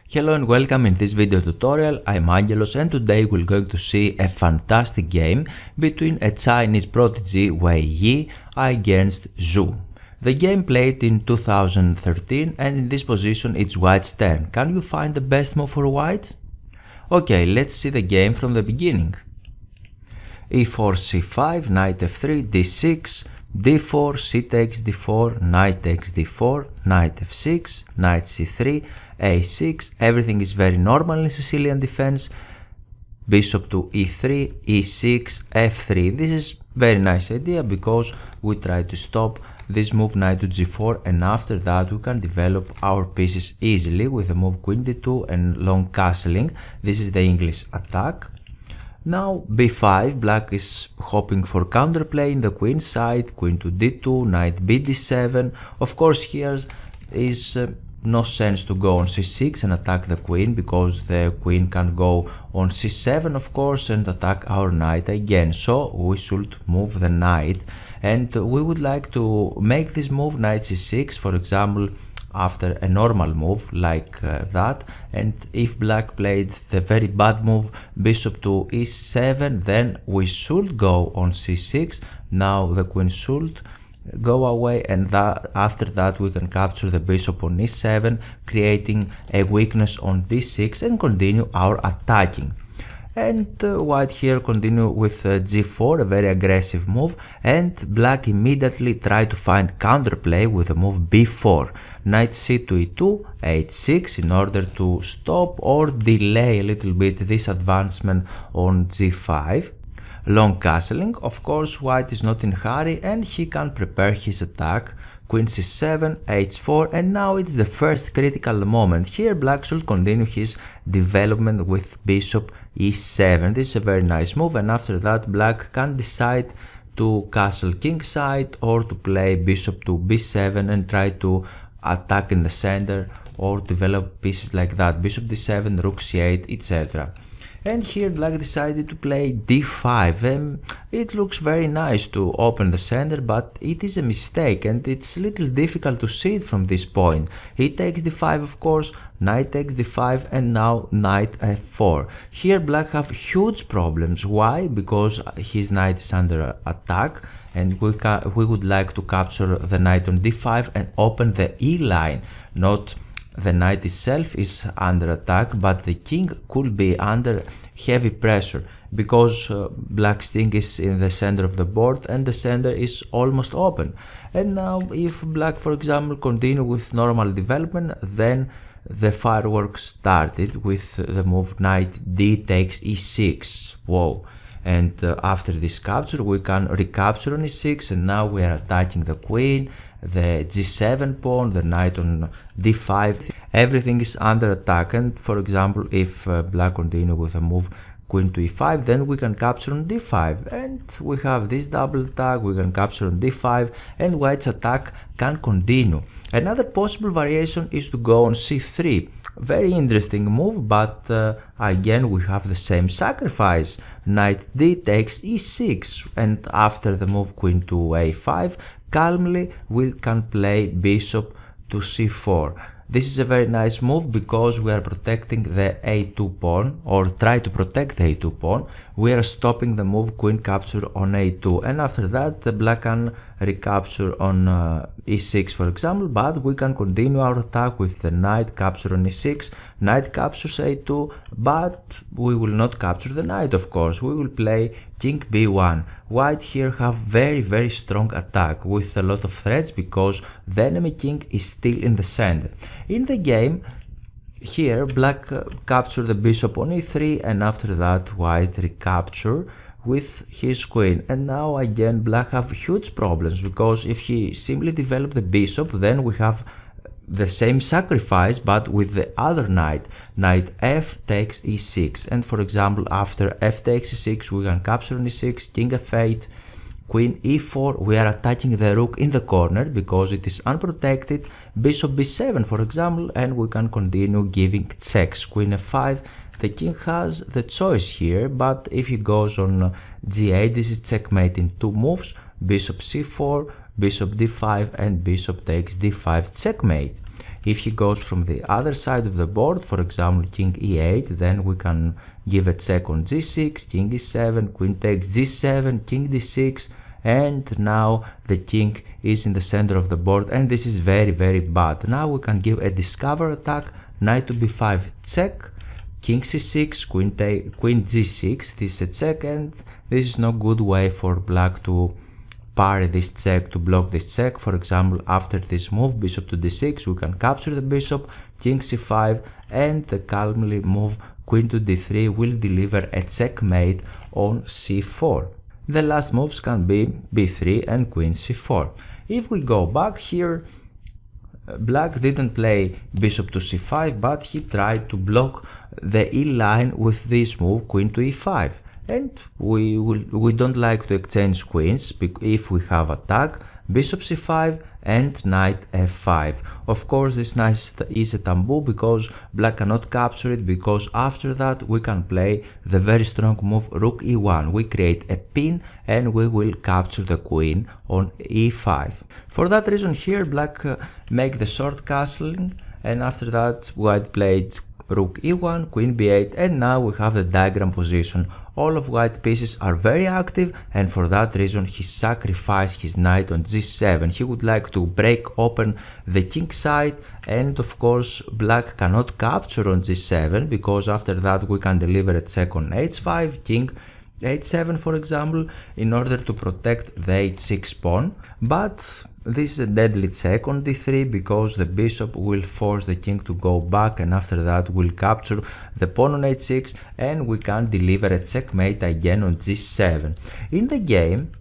Hello and welcome. In this video tutorial I'm Angelo, and today we're going to see a fantastic game between a Chinese prodigy Wei Yi against Zhou. The game played in 2013 and in this position it's white's turn. Can you find the best move for white? Okay, let's see the game from the beginning. e4, c5, knight f3, d6, d4, c takes d4, knight takes d4, knight f6, knight c3, a6, everything is very normal in Sicilian defense, bishop to e3, e6, f3. This is very nice idea because we try to stop this move knight to g4, and after that we can develop our pieces easily with the move queen d2 and long castling. This is the English attack. Now b5, black is hoping for counterplay in the queen side, queen to d2, knight b d7. Of course here is no sense to go on c6 and attack the queen, because the queen can go on c7 of course and attack our knight again. So we should move the knight, and we would like to make this move knight c6, for example, after a normal move like that. And if black played the very bad move bishop to e7, then we should go on c6. Now the queen should go away, and after that we can capture the bishop on e7, creating a weakness on d6 and continue our attacking. And white here continue with g4, a very aggressive move, and black immediately try to find counterplay with the move b4, knight c to e2, h6, in order to stop or delay a little bit this advancement on g5. Long castling, of course white is not in hurry and he can prepare his attack, queen c7, h4, and now it's the first critical moment. Here black should continue his development with bishop e7. This is a very nice move, and after that black can decide to castle king side or to play bishop to b7 and try to attack in the center or develop pieces like that, bishop d7, rook c8, etc. And here black decided to play d5, and it looks very nice to open the center, but it is a mistake and it's a little difficult to see it from this point. He takes d5 of course, knight takes d5, and now knight f4. Here black have huge problems. Why? Because his knight is under attack, and we would like to capture the knight on d5 and open the e line. Not the knight itself is under attack, but the king could be under heavy pressure, because black's king is in the center of the board and the center is almost open. And now if black, for example, continue with normal development, then the fireworks started with the move knight d takes e6. Whoa. And after this capture we can recapture on e6, and now we are attacking the queen, the g7 pawn, the knight on d5. Everything is under attack, and for example if black continue with a move queen to e5, then we can capture on d5, and we have this double attack. We can capture on d5 and white's attack can continue. Another possible variation is to go on c3. Very interesting move, but again we have the same sacrifice. Knight d takes e6, and after the move queen to a5, calmly we can play bishop to c4. This is a very nice move because we are protecting the a2 pawn, or try to protect the a2 pawn. We are stopping the move queen capture on a2, and after that the black can recapture on e6 for example, but we can continue our attack with the knight capture on e6, knight captures a2, but we will not capture the knight of course. We will play king b1. White here have very strong attack with a lot of threats because the enemy king is still in the center. In the game here black captured the bishop on e3, and after that white recapture with his queen. And now again black have huge problems, because if he simply develop the bishop, then we have the same sacrifice but with the other knight. Knight f takes e6, and for example after f takes e6 we can capture on e6, king f8, queen e4. We are attacking the rook in the corner because it is unprotected, bishop b7 for example, and we can continue giving checks. Queen f5, the king has the choice here, but if he goes on g8, this is checkmate in two moves, bishop c4, bishop d5, and bishop takes d5, checkmate. If he goes from the other side of the board, for example king e8, then we can give a check on g6, king e7, queen takes g7, king d6, and now the king is in the center of the board, and this is very bad. Now we can give a discover attack, knight to b5 check, king c6, queen g6, this is a check, and this is no good way for black to parry this check, to block this check. For example, after this move, bishop to d6, we can capture the bishop, king c5, and the calmly move queen to d3 will deliver a checkmate on c4. The last moves can be b3 and queen c4. If we go back here, black didn't play bishop to c5, but he tried to block the e line with this move, queen to e5. And we don't like to exchange queens if we have attack, bishop c5 and knight f5. Of course, this knight is a taboo because black cannot capture it, because after that we can play the very strong move rook e1. We create a pin and we will capture the queen on e5. For that reason here black make the short castling, and after that white played rook e1, queen b8, and now we have the diagram position. All of white pieces are very active, and for that reason he sacrificed his knight on g7. He would like to break open the king side, and of course black cannot capture on g7 because after that we can deliver a check on h5, king h7 for example, in order to protect the h6 pawn. But this is a deadly check on d3 because the bishop will force the king to go back, and after that will capture the pawn on h6 and we can deliver a checkmate again on g7. In the game,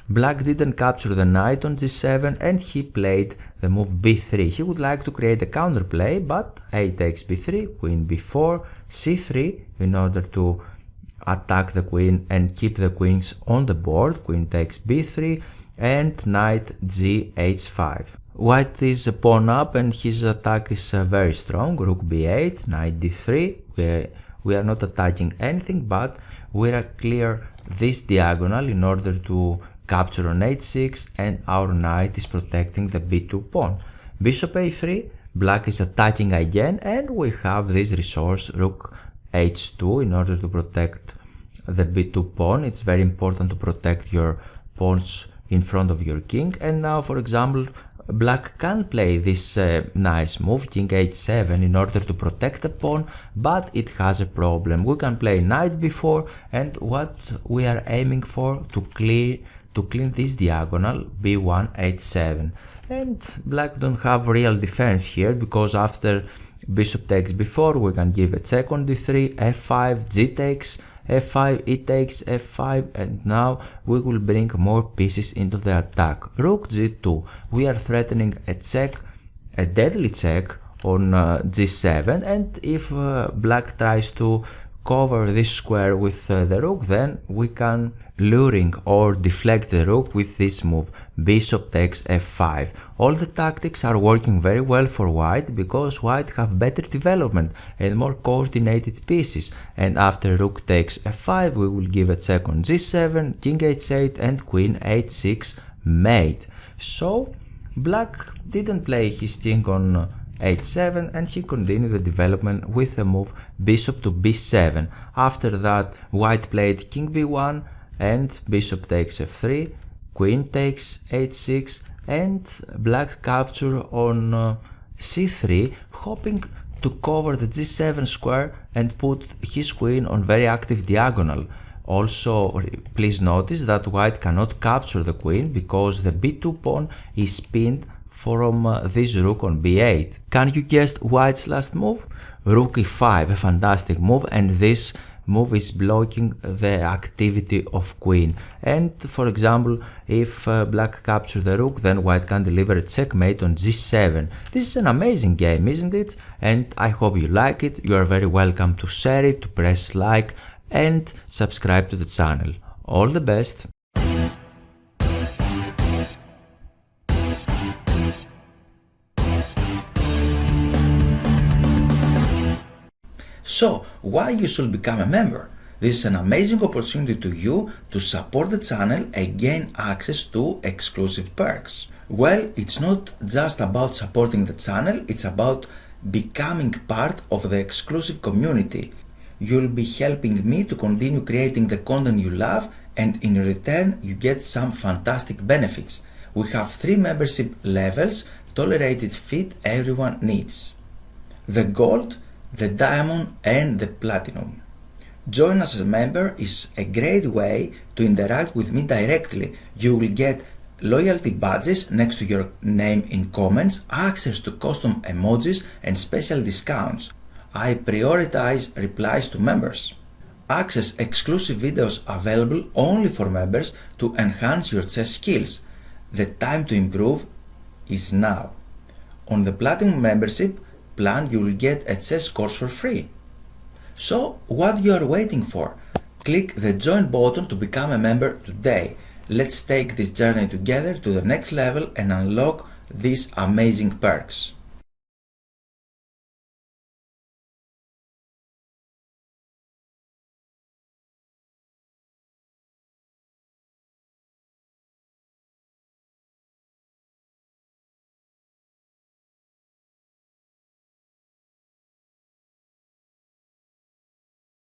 black didn't capture the knight on g7 and he played the move b3. He would like to create a counterplay, but a takes b3, queen b4, c3 in order to attack the queen and keep the queens on the board, queen takes b3, and knight g5. White is a pawn up and his attack is very strong, rook b8, knight d3. We are not attacking anything, but we are clear this diagonal in order to capture on h6, and our knight is protecting the b2 pawn. Bishop a3, black is attacking again, and we have this resource rook h2 in order to protect the b2 pawn. It's very important to protect your pawns in front of your king. And now, for example, black can play this nice move, king h7, in order to protect the pawn, but it has a problem. We can play knight b4, and what we are aiming for to clean this diagonal b1 h7. And black don't have real defense here because after bishop takes b4 we can give a check on d3, f5, g takes f5, e takes f5, and now we will bring more pieces into the attack. Rook g2, we are threatening a check, a deadly check on g7, and if black tries to cover this square with the rook, then we can luring or deflect the rook with this move, bishop takes f5. All the tactics are working very well for white because white have better development and more coordinated pieces, and after rook takes f5 we will give a check on g7, king h8 and queen h6 mate. So black didn't play his king on h7 and he continued the development with the move bishop to b7. After that white played king b1 and bishop takes f3, queen takes h6, and black capture on c3, hoping to cover the g7 square and put his queen on very active diagonal. Also, please notice that white cannot capture the queen because the b2 pawn is pinned from this rook on b8. Can you guess white's last move? Rook e5, a fantastic move, and this move is blocking the activity of queen. And for example, if black captures the rook, then white can deliver a checkmate on g7. This is an amazing game, isn't it? And I hope you like it. You are very welcome to share it, to press like and subscribe to the channel. All the best! So, why you should become a member? This is an amazing opportunity to you to support the channel and gain access to exclusive perks. Well, it's not just about supporting the channel, it's about becoming part of the exclusive community. You'll be helping me to continue creating the content you love, and in return you get some fantastic benefits. We have 3 membership levels, tolerated fit everyone needs: the gold, the diamond and the platinum. Join as a member is a great way to interact with me directly. You will get loyalty badges next to your name in comments, access to custom emojis and special discounts. I prioritize replies to members. Access exclusive videos available only for members to enhance your chess skills. The time to improve is now. On the Platinum membership plan you will get a chess course for free. So what you are waiting for? Click the join button to become a member today. Let's take this journey together to the next level and unlock these amazing perks.